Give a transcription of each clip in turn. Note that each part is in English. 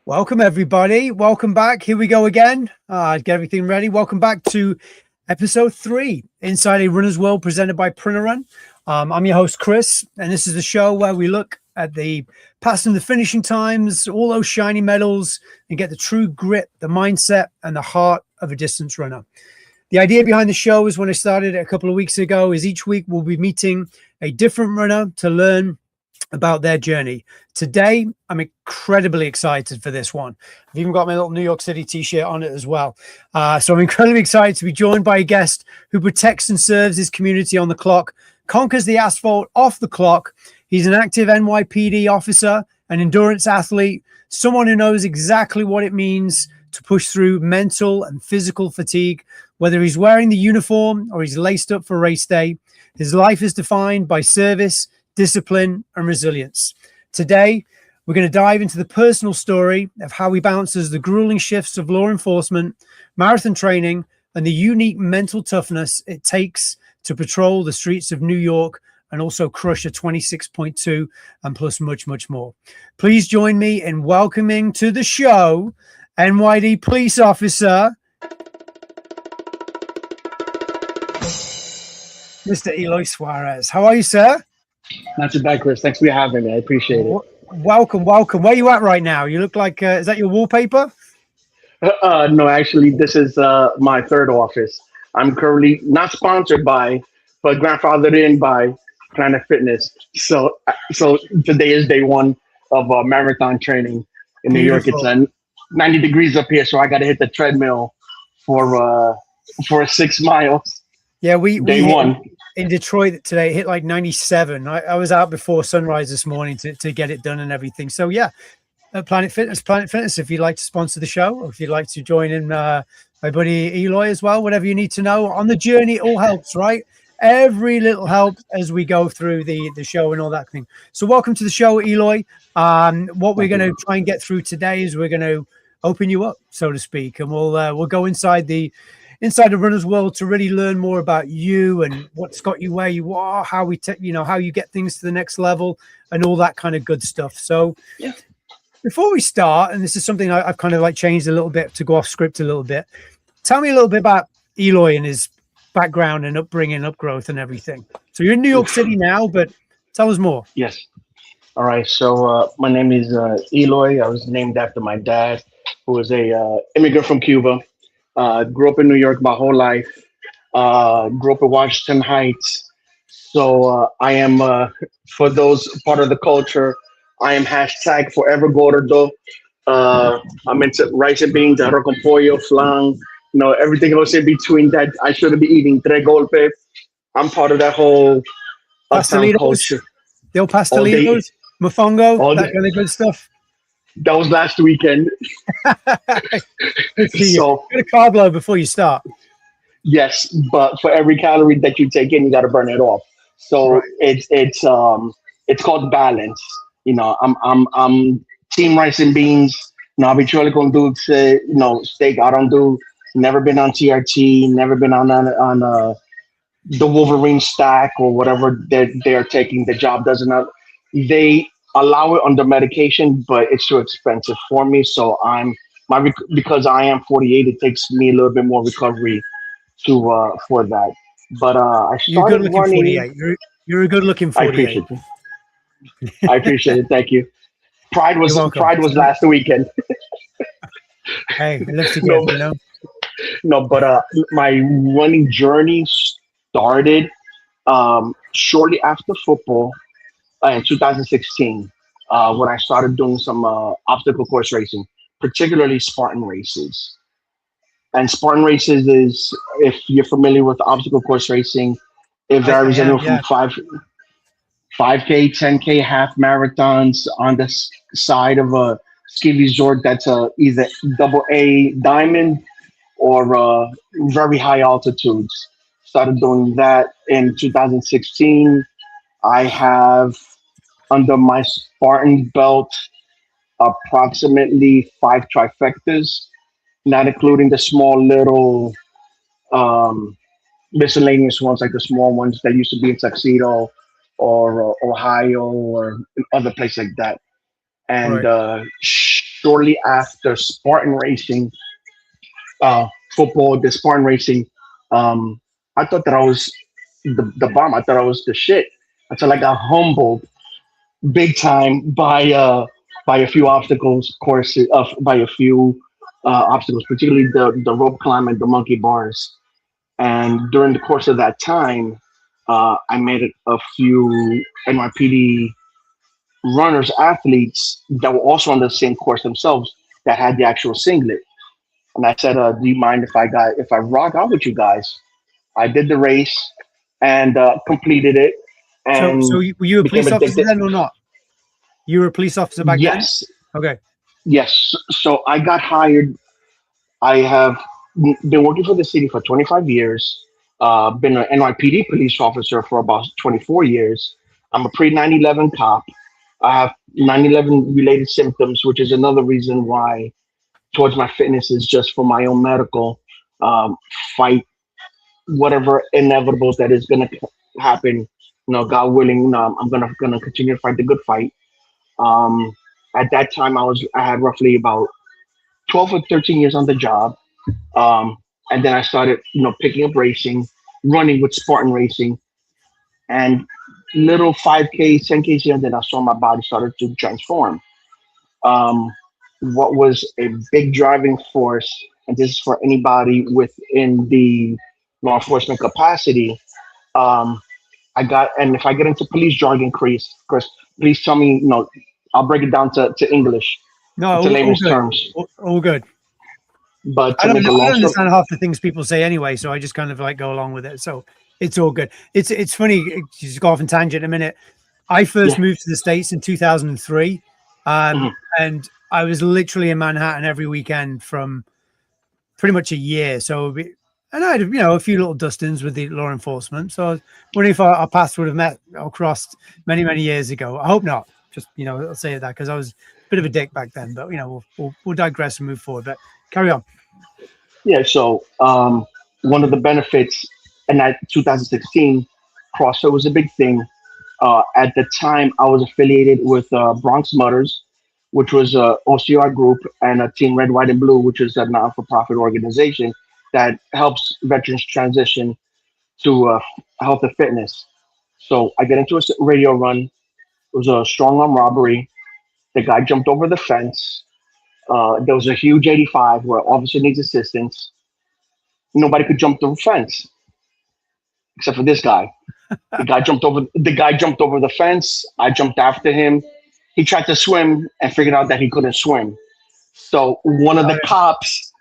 Welcome, everybody. Welcome back. Here we go again. Get everything ready. Welcome back to episode 3, Inside a Runner's World, presented by Printerun. I'm your host, Chris, and this is the show where we look at the past and the finishing times, all those shiny medals, and get the true grit, the mindset, and the heart of a distance runner. The idea behind the show is when I started it a couple of weeks ago is each week we'll be meeting a different runner to learn about their journey. Today, I'm incredibly excited for this one. I've even got my little New York City t-shirt on it as well. So I'm incredibly excited to be joined by a guest who protects and serves his community on the clock, conquers the asphalt off the clock. He's an active NYPD officer, an endurance athlete, someone who knows exactly what it means to push through mental and physical fatigue, whether he's wearing the uniform or he's laced up for race day. His life is defined by service, discipline, and resilience. Today, we're going to dive into the personal story of how he balances the grueling shifts of law enforcement, marathon training, and the unique mental toughness it takes to patrol the streets of New York and also crush a 26.2 and plus much, much more. Please join me in welcoming to the show NYD police officer, Mr. Eloy Suarez. How are you, sir? Not too bad, Chris. Thanks for having me. I appreciate it. Welcome. Where are you at right now? You look like, is that your wallpaper? No, actually, this is my third office. I'm currently not sponsored by, but grandfathered in by Planet Fitness. So today is day one of marathon training in New York. It's 90 degrees up here, so I got to hit the treadmill for 6 miles. Yeah, we day one. In Detroit today, it hit like 97. I was out before sunrise this morning to get it done and everything. So yeah, Planet Fitness, if you'd like to sponsor the show, or if you'd like to join in my buddy Eloy as well, whatever you need to know on the journey, all helps, right? Every little helps as we go through the show and all that thing. So welcome to the show, Eloy. What we're going to try and get through today is we're going to open you up, so to speak, and we'll go inside the runner's world to really learn more about you and what's got you where you are, how how you get things to the next level and all that kind of good stuff. So yeah, before we start, and this is something I've kind of like changed a little bit to go off script a little bit. Tell me a little bit about Eloy and his background and upbringing, upgrowth and everything. So you're in New York City now, but tell us more. Yes. All right. So my name is Eloy. I was named after my dad, who was a immigrant from Cuba. Grew up in New York my whole life. Grew up in Washington Heights. So I am, for those part of the culture, I am hashtag forever gordo. I'm into rice and beans, arroz con pollo, flan, everything else in between that I shouldn't be eating. Tres golpe. I'm part of that whole uptown culture. The old pastelitos, mofongo, that kind of good stuff. That was last weekend. So get a carb load before you start. Yes, but for every calorie that you take in, you got to burn it off. So right. It's called balance. I'm team rice and beans. Habichuela con dulce. Steak. I don't do. Never been on TRT. Never been on the Wolverine stack or whatever they're taking. The job doesn't. They allow it under medication, but it's too expensive for me. So because I am 48, it takes me a little bit more recovery for that. But I started running. 48. You're a good looking 48. I appreciate it. Thank you. Pride was last weekend. Hey, let's together, No, but my running journey started shortly after football. In 2016, when I started doing some obstacle course racing, particularly Spartan races. And Spartan races is, if you're familiar with obstacle course racing, it varies anywhere from 5K, 10K, half marathons on the side of a ski resort that's either AA diamond or very high altitudes. Started doing that in 2016. I have under my Spartan belt approximately 5 trifectas, not including the small little miscellaneous ones, like the small ones that used to be in Tuxedo or Ohio or in other places like that. And shortly after Spartan Racing, football, the Spartan Racing, um, I thought that I was the bomb. I thought I was the shit until I got humbled big time by a few obstacles courses, by a few obstacles, particularly the rope climb and the monkey bars. And during the course of that time, I met a few NYPD runners, athletes that were also on the same course themselves that had the actual singlet. And I said, "Do you mind if I rock out with you guys?" I did the race and completed it So and were you a became police officer addicted. then or not? You were a police officer back then? Yes, Okay. yes. So I got hired. I have been working for the city for 25 years. Been an NYPD police officer for about 24 years. I'm a pre 9/11 cop. I have 9/11 related symptoms, which is another reason why towards my fitness is just for my own medical um, fight whatever inevitables that is going to happen. God willing, I'm gonna continue to fight the good fight. Um, at that time, I had roughly about 12 or 13 years on the job. And then I started, picking up racing, running with Spartan Racing, and little 5K, 10K here, and then I saw my body started to transform. Um, what was a big driving force, and this is for anybody within the law enforcement capacity. Um, and if I get into police jargon, Chris, please tell me, I'll break it down to English, No, to all layman's good. terms. All good. But I to don't, make a I don't long story, understand half the things people say anyway, so I just kind of like go along with it. So it's all good. It's funny. Just go off on tangent a minute. I first yeah. moved to the States in 2003, Mhm. and I was literally in Manhattan every weekend from pretty much a year. And I had a few little dust-ins with the law enforcement. So I was wondering if our paths would have met or crossed many years ago. I hope not. Just I'll say that because I was a bit of a dick back then. But we'll digress and move forward. But carry on. Yeah, so one of the benefits in that 2016 crossover was a big thing. At the time, I was affiliated with Bronx Mutters, which was a OCR group, and a Team Red, White, and Blue, which is a non-for-profit organization that helps veterans transition to health and fitness. So I get into a radio run. It was a strong arm robbery. The guy jumped over the fence. There was a huge 85 where officer needs assistance. Nobody could jump the fence except for this guy. The guy jumped over the fence. I jumped after him. He tried to swim and figured out that he couldn't swim. So one of the cops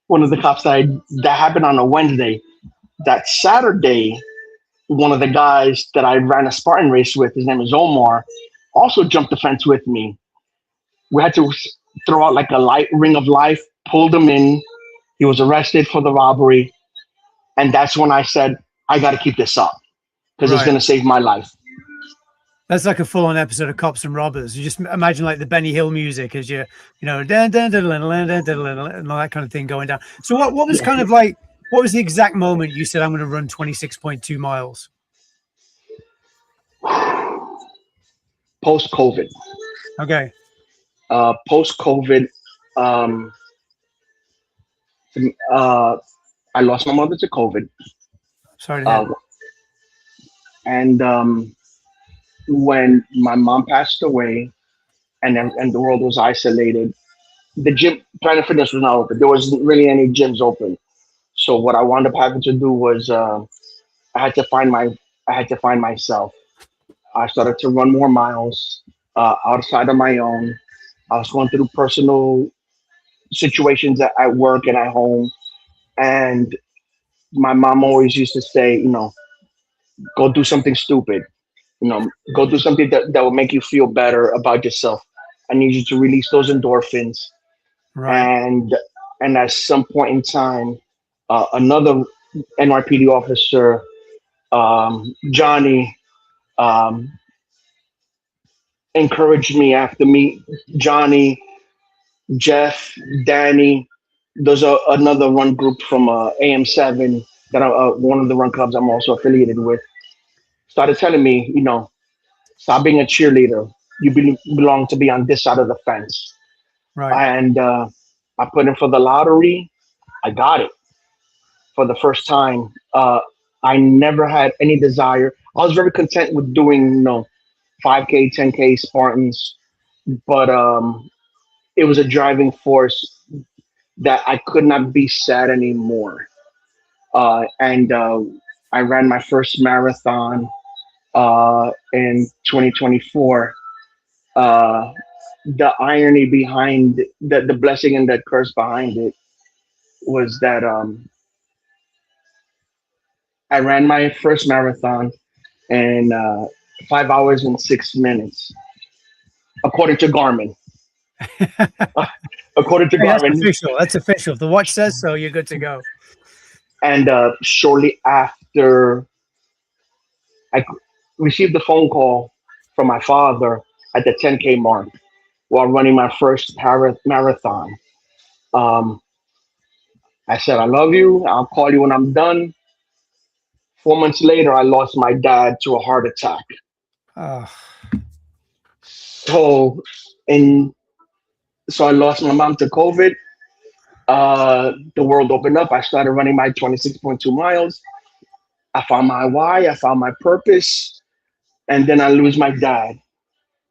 that happened on a Wednesday. That Saturday, one of the guys that I ran a Spartan race with, his name is Omar, also jumped the fence with me. We had to throw out like a light ring of life, pulled him in. He was arrested for the robbery. And that's when I said, I got to keep this up because it's Right. going to save my life. That's like a full-on episode of Cops and Robbers. You just imagine like the Benny Hill music as dun, dun, dun, dun, dun, dun, dun, dun, and all that kind of thing going down. So what was Yeah. kind of like, what was the exact moment you said, I'm going to run 26.2 miles? Post COVID. Okay. Post COVID, um, uh, I lost my mother to COVID. Sorry to hear Uh, that. and when my mom passed away and the world was isolated, the gym, Planet Fitness was not open. There wasn't really any gyms open. So what I wound up having to do was I had to find my I had to find myself. I started to run more miles outside of my own. I was going through personal situations at work and at home, and my mom always used to say, go do something stupid. Go do something that will make you feel better about yourself. I need you to release those endorphins. Right. And at some point in time, another NYPD officer, Johnny, um, encouraged me after me. Johnny, Jeff, Danny, there's another run group from AM7 that one of the run clubs I'm also affiliated with. Started telling me, stop being a cheerleader. You belong to be on this side of the fence. Right. and I put in for the lottery. I got it for the first time. I never had any desire. I was very content with doing, 5K, 10K Spartans, but it was a driving force that I could not be sad anymore. And I ran my first marathon in 2024. Uh, the irony behind the blessing and the curse behind it was that I ran my first marathon in 5 hours and 6 minutes, according to Garmin. According to Hey, that's Garmin, official. That's official. If the watch says so, you're good to go. and shortly after, I received a phone call from my father at the 10K mark while running my first marathon. Um, I said, "I love you. I'll call you when I'm done." 4 months later, I lost my dad to a heart attack. Oh, So, and so I lost my mom to COVID. The world opened up. I started running my 26.2 miles. I found my why. I found my purpose, and then I lose my dad.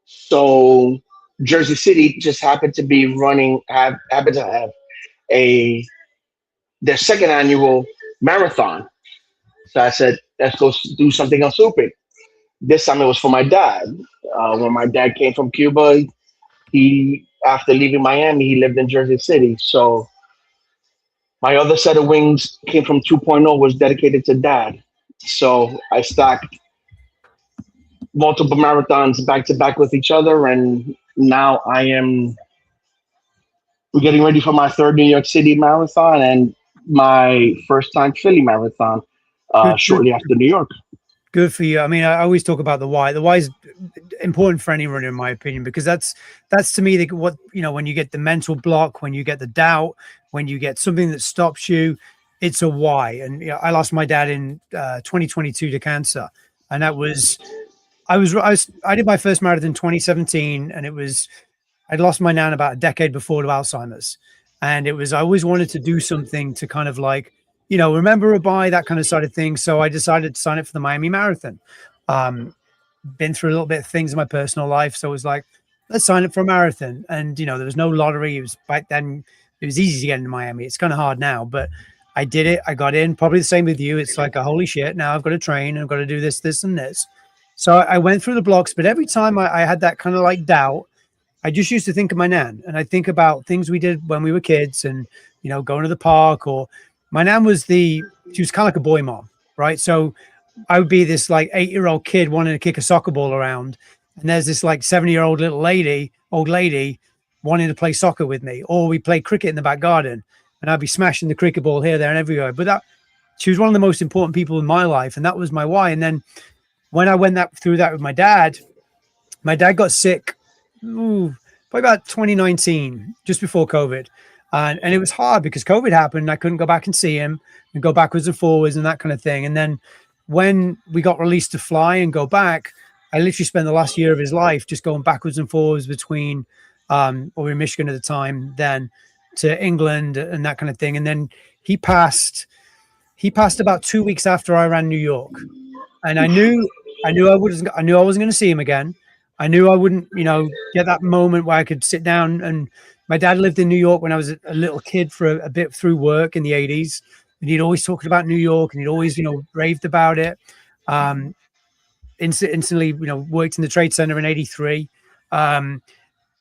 So Jersey City just happened to be happened to have a their second annual marathon. So I said, let's go do something else stupid. This time it was for my dad. When my dad came from Cuba, he after leaving Miami, he lived in Jersey City. So my other set of wings came from 2.0 was dedicated to dad. So I stacked multiple marathons back to back with each other, and now we're getting ready for my third New York City marathon and my first time Philly marathon good, good, shortly after New York. good for you. I mean, I always talk about the why. The why is important for any runner, in my opinion, because that's to me what when you get the mental block, when you get the doubt, when you get something that stops you, it's a why. And I lost my dad in 2022 to cancer, and that was I did my first marathon in 2017, and I'd lost my nan about a decade before to Alzheimer's. And I always wanted to do something to kind of like, remember her by that kind of side of things. So I decided to sign up for the Miami Marathon. Um, been through a little bit of things in my personal life. So it was like, let's sign up for a marathon. And, there was no lottery. It was back then, it was easy to get into Miami. It's kind of hard now, but I did it. I got in, probably the same with you. It's like, holy shit, now I've got to train and I've got to do this, this, and this. So I went through the blocks, but every time I had that kind of like doubt, I just used to think of my nan, and I think about things we did when we were kids and, going to the park. Or my nan she was kind of like a boy mom, right? So I would be this like 8-year-old kid wanting to kick a soccer ball around. And there's this like 70-year-old old lady wanting to play soccer with me, or we play cricket in the back garden and I'd be smashing the cricket ball here, there and everywhere. But she was one of the most important people in my life. And that was my why. And then when I went through that with my dad got sick probably about 2019, just before COVID. And it was hard because COVID happened. I couldn't go back and see him and go backwards and forwards and that kind of thing. And then when we got released to fly and go back, I literally spent the last year of his life just going backwards and forwards between, we were in Michigan at the time, then to England and that kind of thing. And then he passed about 2 weeks after I ran New York. And I knew I wasn't going to see him again. I knew I wouldn't, get that moment where I could sit down. And my dad lived in New York when I was a little kid for a bit through work in the 80s. And he'd always talked about New York and he'd always, raved about it. Instantly, worked in the Trade Center in 83. And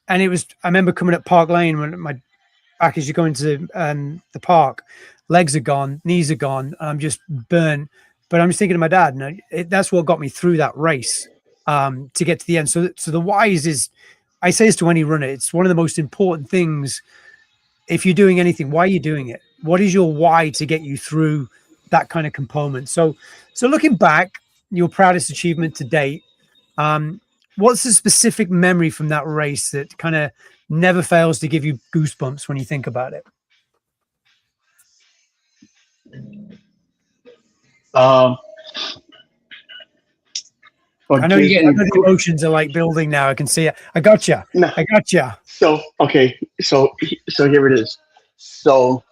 I remember coming up Park Lane when my back as you go into the park, legs are gone, knees are gone. I'm just burnt. But I'm just thinking of my dad. And that's what got me through that race. To get to the end. So the whys is, I say this to any runner, it's one of the most important things. If you're doing anything, why are you doing it? What is your why to get you through that kind of component? So looking back, your proudest achievement to date, what's the specific memory from that race that kind of never fails to give you goosebumps when you think about it? Um, or I know you gives get. I me know the emotions are like building now. I can see it. I gotcha. no. I gotcha. So okay, so here it is. So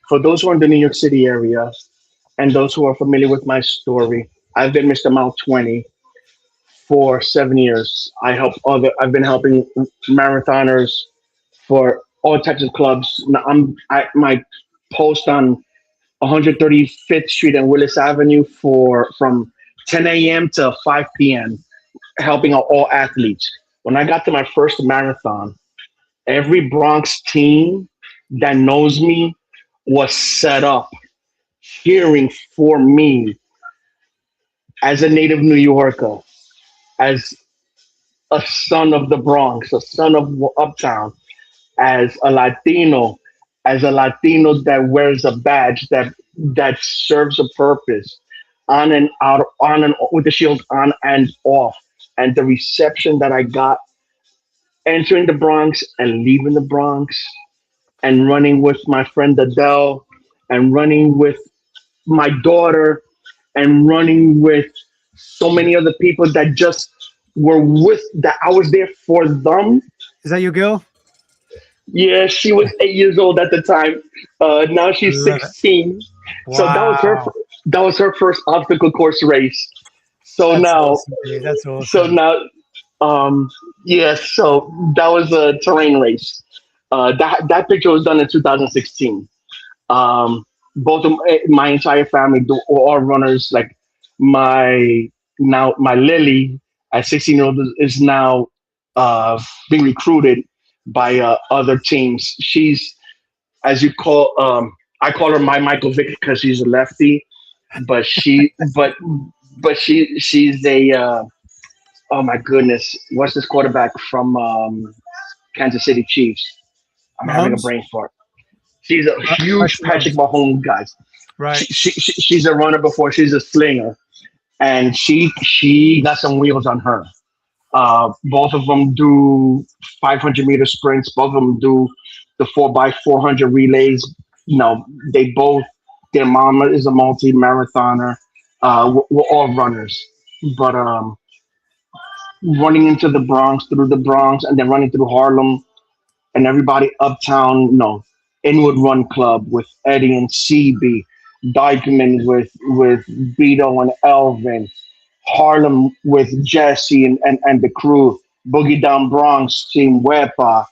for those who are in the New York City area and those who are familiar with my story, I've been Mr. Mount 20 for 7 years. I've been helping marathoners for all types of clubs. Now, my post on 135th Street and Willis Avenue for from 10 a.m. to 5 p.m. helping out all athletes. When I got to my first marathon, every Bronx team that knows me was set up cheering for me as a native New Yorker, as a son of the Bronx, a son of Uptown, as a Latino, that wears a badge that serves a purpose, on and out, on and with the shield on and off, and the reception that I got entering the Bronx and leaving the Bronx, and running with my friend Adele, and running with my daughter, and running with so many other people that just were with that I was there for them. Is that your girl? Yeah, she was 8 years old at the time. Now she's Love it. 16. So Wow. that was her first obstacle course race. So That's now awesome, dude. That's so awesome. now yeah, so that was a terrain race. That picture was done in 2016. Um, both of my entire family do all runners. Like my Lily at 16-year-old is now being recruited by other teams. She's as you call I call her my Michael Vick because she's a lefty, but she's a oh my goodness, what's this quarterback from Kansas City Chiefs? I'm having a Mahomes? brain fart. She's a huge Patrick Patrick Mahomes. Mahomes guy. Right. She's a runner before she's a slinger, and she got some wheels on her. Both of them do 500-meter sprints. Both of them do the 4x400 relays. You know, they both. Their mama is a multi-marathoner. We're all runners, but running into the Bronx, through the Bronx, and then running through Harlem, and everybody uptown, no, Inwood Run Club with Eddie and CB, Dykeman with Beto and Elvin, Harlem with Jesse and the crew, Boogie Down Bronx team, Wepa,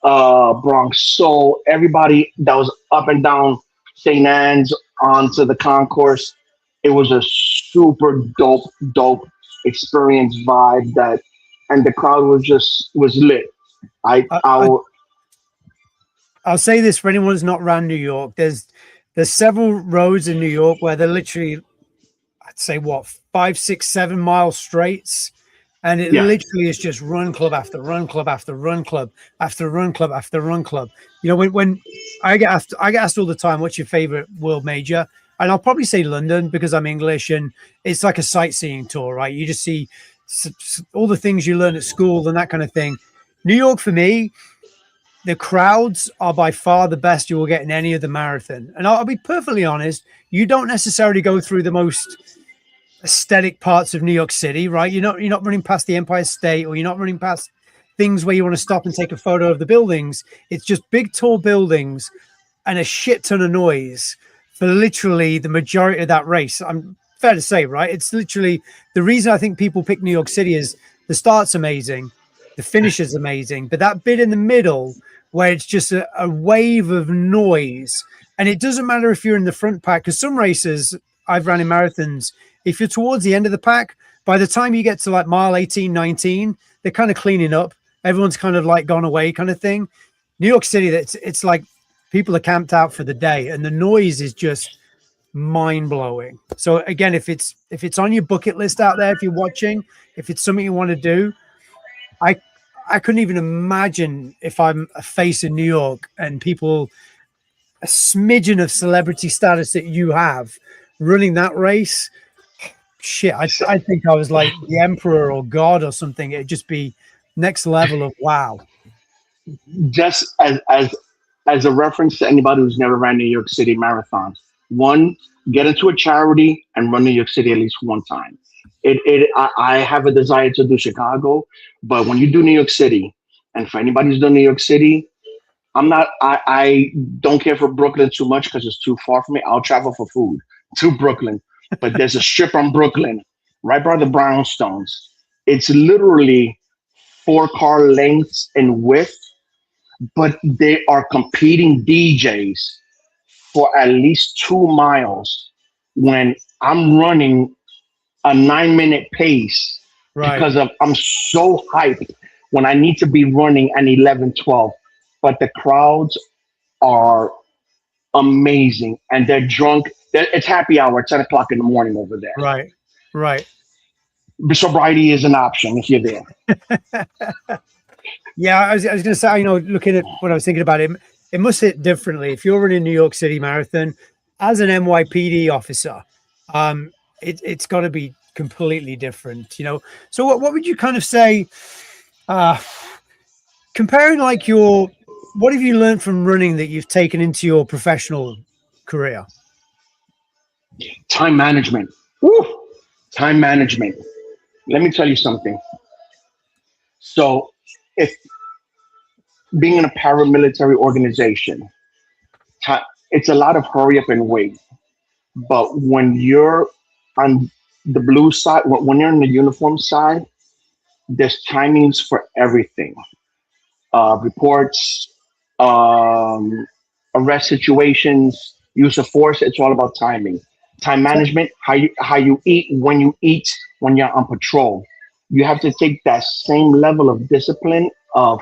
Bronx Soul, everybody that was up and down St. Anne's onto the concourse. It was a super dope experience vibe that, and the crowd was lit. I, I, I, I I'll say this for anyone who's not around New York. There's several roads in New York where they're literally, I'd say, what, 5, 6, 7 mile straights, and it yeah, literally is just run club after run club after run club after run club after run club. You know, when I get asked all the time, what's your favorite world major? And I'll probably say London because I'm English, and it's like a sightseeing tour, right? You just see all the things you learn at school and that kind of thing. New York for me, the crowds are by far the best you will get in any other marathon. And I'll be perfectly honest, you don't necessarily go through the most aesthetic parts of New York City, right? You're not running past the Empire State, or you're not running past things where you want to stop and take a photo of the buildings. It's just big tall buildings and a shit ton of noise for literally the majority of that race. I'm fair to say, right? It's literally the reason I think people pick New York City is the start's amazing, the finish is amazing, but that bit in the middle where it's just a wave of noise. And it doesn't matter if you're in the front pack, because some races I've run in marathons, if you're towards the end of the pack, by the time you get to like mile 18, 19, they're kind of cleaning up. Everyone's kind of like gone away kind of thing. New York City, it's like people are camped out for the day, and the noise is just mind blowing. So again, if it's on your bucket list out there, if you're watching, if it's something you want to do, I I couldn't even imagine if I'm a face in New York and people a smidgen of celebrity status that you have running that race. Shit, I think I was like the emperor or god or something. It'd just be next level of wow. just as a reference to anybody who's never ran New York City marathons. One, get into a charity and run New York City at least one time. I have a desire to do Chicago, but when you do New York City, and for anybody who's done New York City, I don't care for Brooklyn too much because it's too far from me. I'll travel for food to Brooklyn, but there's a strip on Brooklyn, right by the brownstones. It's literally 4 car lengths in width, but they are competing DJs for at least 2 miles when I'm running a 9 minute pace Right. because of I'm so hyped when I need to be running an 11, 12. But the crowds are amazing and they're drunk. It's happy hour, 10 o'clock in the morning over there. Right. Right. Sobriety is an option if you're there. Yeah, I was going to say, looking at what I was thinking about it must hit differently if you're running New York City Marathon as an NYPD officer. It's got to be completely different, So what would you kind of say, comparing like what have you learned from running that you've taken into your professional career? Time management. Woo! Time management. Let me tell you something. So, if being in a paramilitary organization, it's a lot of hurry up and wait. But when you're on the blue side, when you're on the uniform side, there's timings for everything. Reports, arrest situations, use of force. It's all about timing. Time management, how you eat, when you're on patrol. You have to take that same level of discipline of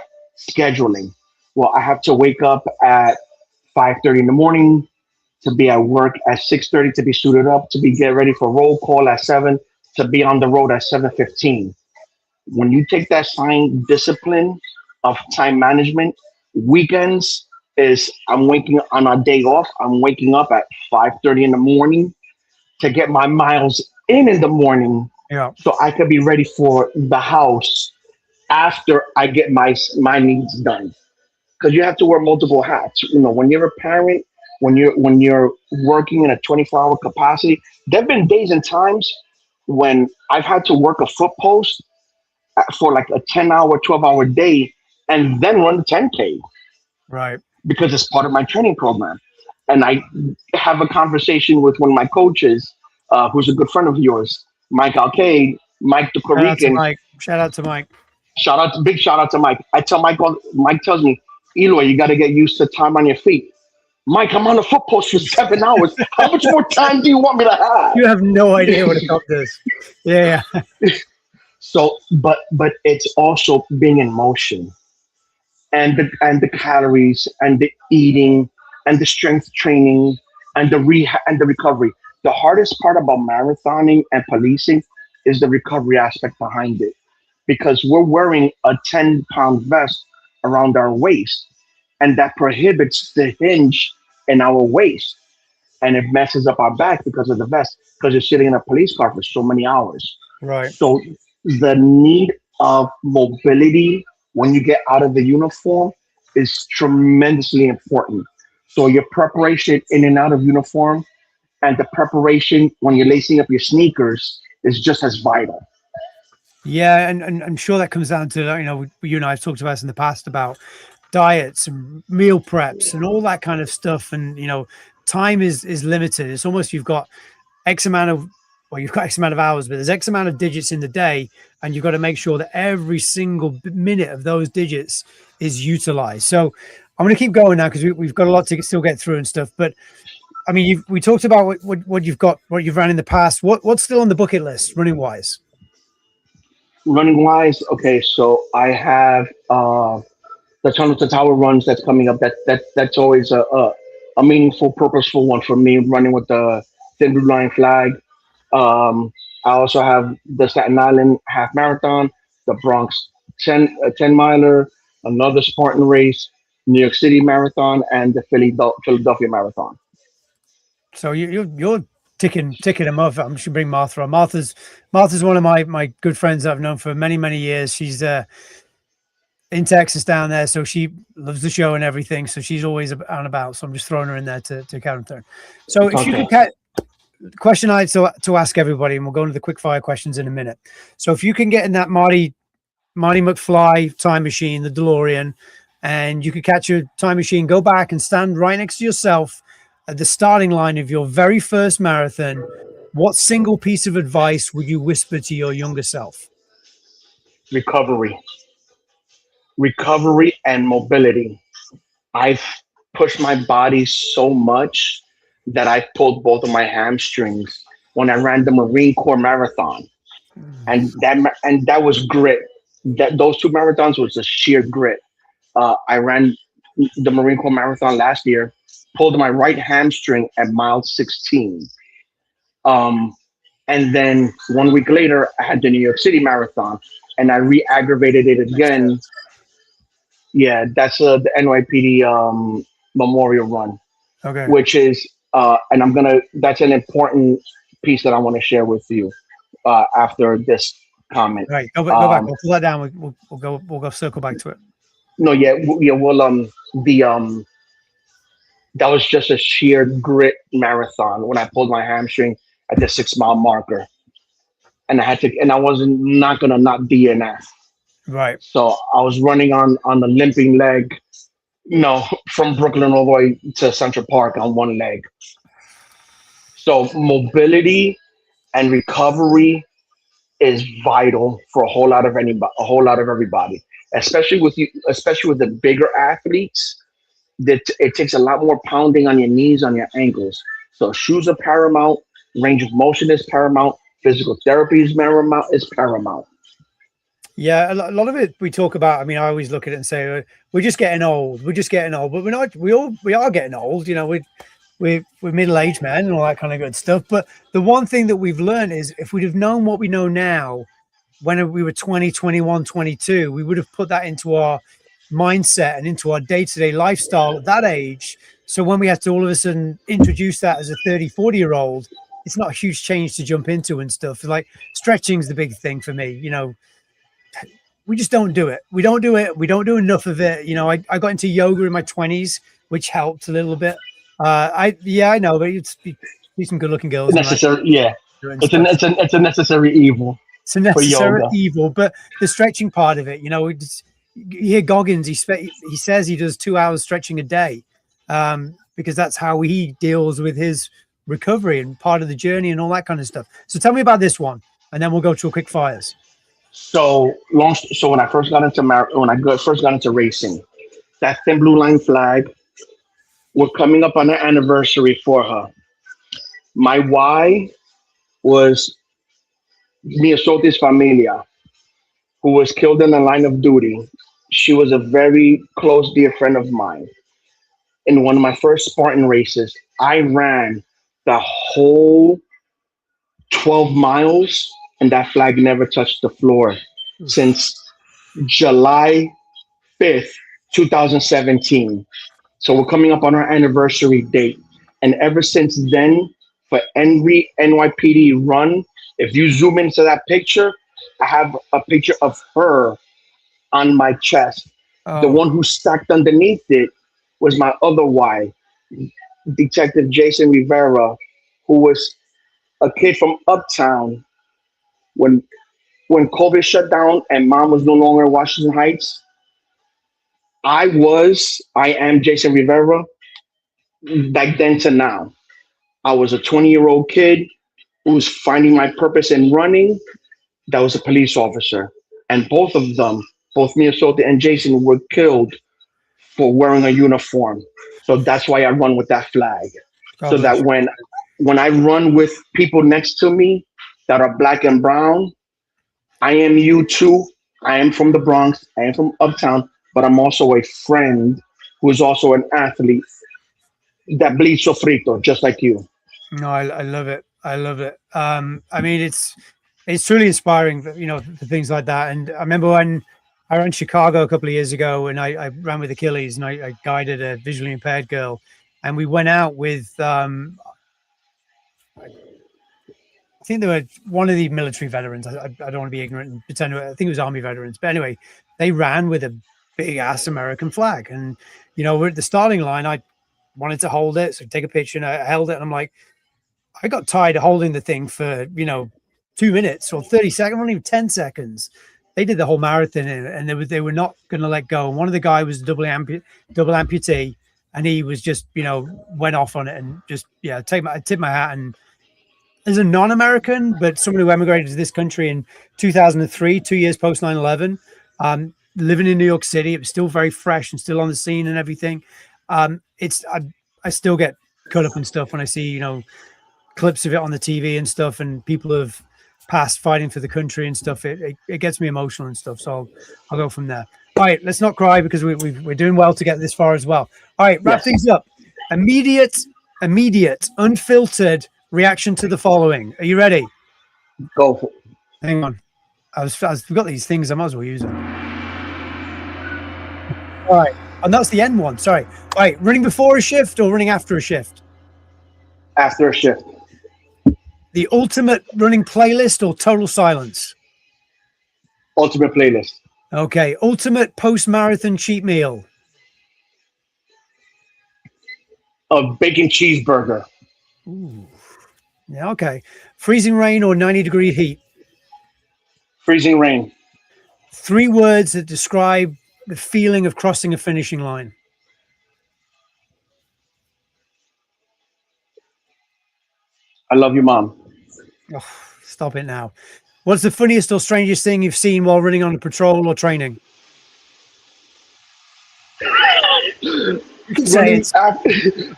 scheduling. Well, I have to wake up at 5:30 in the morning to be at work at 6:30 to be suited up to be get ready for roll call at 7 to be on the road at 7:15. When you take that same discipline of time management, weekends is I'm waking on a day off. I'm waking up at 5:30 in the morning to get my miles in the morning, Yeah. so I could be ready for the house after I get my needs done. Because you have to wear multiple hats. When you're a parent, when you're working in a 24-hour capacity, there've been days and times when I've had to work a foot post for like a 10-hour, 12-hour day, and then run the 10K Right. because it's part of my training program. And I have a conversation with one of my coaches, who's a good friend of yours, Mike Alcade, Mike the Puerto Rican. Shout out to Mike. Big shout out to Mike. I tell Mike, Mike tells me, Eloy, you got to get used to time on your feet. Mike, I'm on the foot post for 7 hours. How much more time do you want me to have? You have no idea what a cup is. Yeah. So, but it's also being in motion, and the calories and the eating and the strength training and the rehab and the recovery. The hardest part about marathoning and policing is the recovery aspect behind it, because we're wearing a 10-pound vest around our waist, and that prohibits the hinge in our waist, and it messes up our back because of the vest, because you're sitting in a police car for so many hours. Right. So the need of mobility when you get out of the uniform is tremendously important. So your preparation in and out of uniform and the preparation when you're lacing up your sneakers is just as vital. Yeah, and I'm sure that comes down to, you and I have talked about this in the past about diets and meal preps and all that kind of stuff. And, time is limited. It's almost you've got X amount of hours, but there's X amount of digits in the day, and you've got to make sure that every single minute of those digits is utilized. So I'm going to keep going now because we've got a lot to still get through and stuff. But I mean, we talked about what you've got, what you've ran in the past. What's still on the bucket list running wise? Running wise, okay, so I have the Tunnel to Tower runs that's coming up. That's always a meaningful, purposeful one for me. Running with the Thin Blue Line flag. I also have the Staten Island half marathon, the Bronx 10 miler, another Spartan race, New York City marathon, and the Philadelphia marathon. So you're ticking them off. I should bring Martha on. Martha's one of my good friends that I've known for many, many years. She's in Texas down there, so she loves the show and everything. So she's always out and about. So I'm just throwing her in there to count her. So if you could question I had to ask everybody, and we'll go into the quick fire questions in a minute. So if you can get in that Marty McFly time machine, the DeLorean, and you could catch your time machine, go back and stand right next to yourself at the starting line of your very first marathon, what single piece of advice would you whisper to your younger self? Recovery, recovery, and mobility. I've pushed my body so much that I pulled both of my hamstrings when I ran the Marine Corps marathon, and that was grit. That those two marathons was a sheer grit. I ran the Marine Corps marathon last year, pulled my right hamstring at mile 16. Um, and then 1 week later, I had the New York City marathon, and I re-aggravated it again. Yeah, that's the NYPD memorial run, Okay. which is, and that's an important piece that I want to share with you after this comment. Right. Go back. We'll pull that down. We'll go circle back to it. No, yeah, yeah. Well, the that was just a sheer grit marathon when I pulled my hamstring at the 6 mile marker, and I wasn't not gonna not DNF. Right. So I was running on the limping leg, from Brooklyn all the way to Central Park on one leg. So mobility and recovery is vital for a whole lot of everybody, especially with the bigger athletes. That it takes a lot more pounding on your knees, on your ankles. So shoes are paramount, range of motion is paramount, physical therapy is paramount. Yeah, a lot of it we talk about. I mean, I always look at it and say we're just getting old. We're just getting old, but we're not. We are getting old. We're middle-aged men and all that kind of good stuff. But the one thing that we've learned is if we'd have known what we know now when we were 20, 21, 22, we would have put that into our mindset and into our day-to-day lifestyle at that age. So when we have to all of a sudden introduce that as a 30, 40-year-old, it's not a huge change to jump into and stuff. Like stretching's the big thing for me. We just don't do it. We don't do it. We don't do enough of it. I got into yoga in my 20s, which helped a little bit. I know, but it's be some good-looking girls. Necessary, yeah. It's a necessary evil. It's a necessary evil, but the stretching part of it, you hear Goggins. He says he does 2 hours stretching a day, because that's how he deals with his recovery and part of the journey and all that kind of stuff. So tell me about this one, and then we'll go to a quick fires. So when I first got into racing, that thin blue line flag, we're coming up on an anniversary for her. My why was mi Sotis familia, who was killed in the line of duty. She was a very close, dear friend of mine. In one of my first Spartan races, I ran the whole 12 miles, and that flag never touched the floor since July 5th, 2017. So we're coming up on our anniversary date. And ever since then, for every NYPD run, if you zoom into that picture, I have a picture of her on my chest. Oh. The one who stacked underneath it was my other wife, Detective Jason Rivera, who was a kid from Uptown when COVID shut down and mom was no longer in Washington Heights. I am Jason Rivera back then to now. I was a 20-year-old kid who was finding my purpose in running. That was a police officer. And both of them, both Minnesota and Jason, were killed for wearing a uniform. So that's why I run with that flag. So that when I run with people next to me that are black and brown, I am you too. I am from the Bronx. I am from Uptown, but I'm also a friend who is also an athlete that bleeds sofrito, just like you. No, I love it. I love it. I mean, it's truly inspiring, for things like that. And I remember when I ran Chicago a couple of years ago, and I ran with Achilles, and I guided a visually impaired girl, and we went out with I think they were one of the military veterans. I don't want to be ignorant and pretend. I think it was Army veterans. But anyway, they ran with a big ass American flag. And, we're at the starting line. I wanted to hold it, so take a picture, and I held it. And I'm like, I got tired of holding the thing for, 2 minutes or 30 seconds, not even 10 seconds. They did the whole marathon and they were not going to let go. And one of the guy was double amputee, and he was just, went off on it and just, tip my hat. And as a non-American, but someone who emigrated to this country in 2003, 2 years post 9/11, living in New York City, it was still very fresh and still on the scene and everything. I still get caught up in stuff when I see, clips of it on the TV and stuff, and people have passed fighting for the country and stuff. It gets me emotional and stuff. So I'll go from there. All right, let's not cry because we're doing well to get this far as well. All right, wrap things up. Immediate, unfiltered reaction to the following. Are you ready? Go for it. Hang on. I forgot these things. I might as well use them. All right. And that's the end one. Sorry. All right. Running before a shift or running after a shift? After a shift. The ultimate running playlist or total silence? Ultimate playlist. Okay. Ultimate post-marathon cheat meal? A bacon cheeseburger. Ooh. Yeah. Okay. Freezing rain or 90-degree heat? Freezing rain. 3 words that describe the feeling of crossing a finishing line. I love you, Mom. Oh, stop it now. What's the funniest or strangest thing you've seen while running on a patrol or training?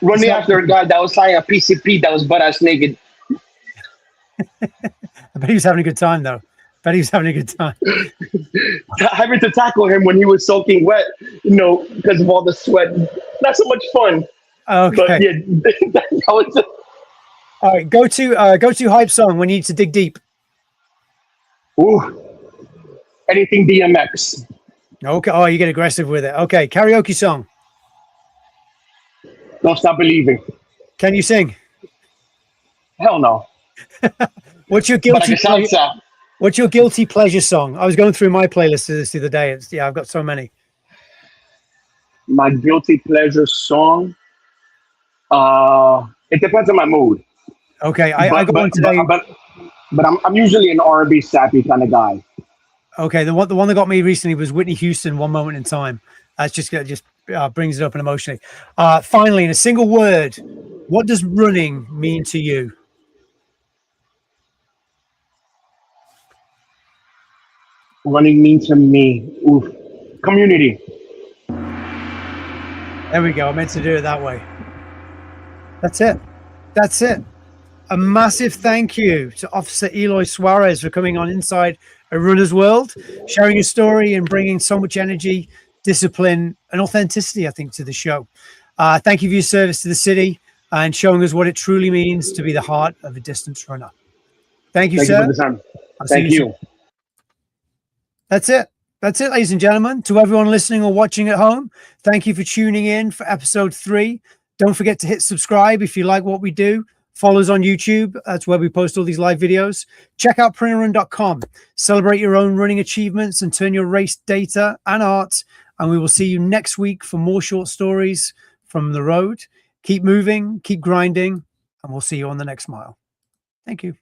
Running after a guy that was flying a PCP that was butt-ass naked. I bet he was having a good time, though. Having to tackle him when he was soaking wet, because of all the sweat. Not so much fun. Okay. But yeah, that was all right. Go to hype song when you need to dig deep. Ooh. Anything DMX. Okay. Oh, you get aggressive with it. Okay. Karaoke song. Don't Stop Believing. Can you sing? Hell no. What's your guilty pleasure song? I was going through my playlist of this the other day. I've got so many. My guilty pleasure song. It depends on my mood. Okay, I got one today. But I'm usually an R&B sappy kind of guy. Okay, the one that got me recently was Whitney Houston, One Moment in Time. That's just brings it up and emotionally. Finally, in a single word, what does running mean to you? Running means to me. Oof. Community. There we go. I meant to do it that way. That's it. A massive thank you to Officer Eloy Suarez for coming on Inside a Runner's World, sharing his story and bringing so much energy, discipline, and authenticity, I think, to the show. Thank you for your service to the city and showing us what it truly means to be the heart of a distance runner. Thank you, sir. Thank you for the time. Thank you. That's it, ladies and gentlemen. To everyone listening or watching at home, thank you for tuning in for episode 3. Don't forget to hit subscribe if you like what we do. Follow us on YouTube. That's where we post all these live videos. Check out printerrun.com. Celebrate your own running achievements and turn your race data and art. And we will see you next week for more short stories from the road. Keep moving, keep grinding, and we'll see you on the next mile. Thank you.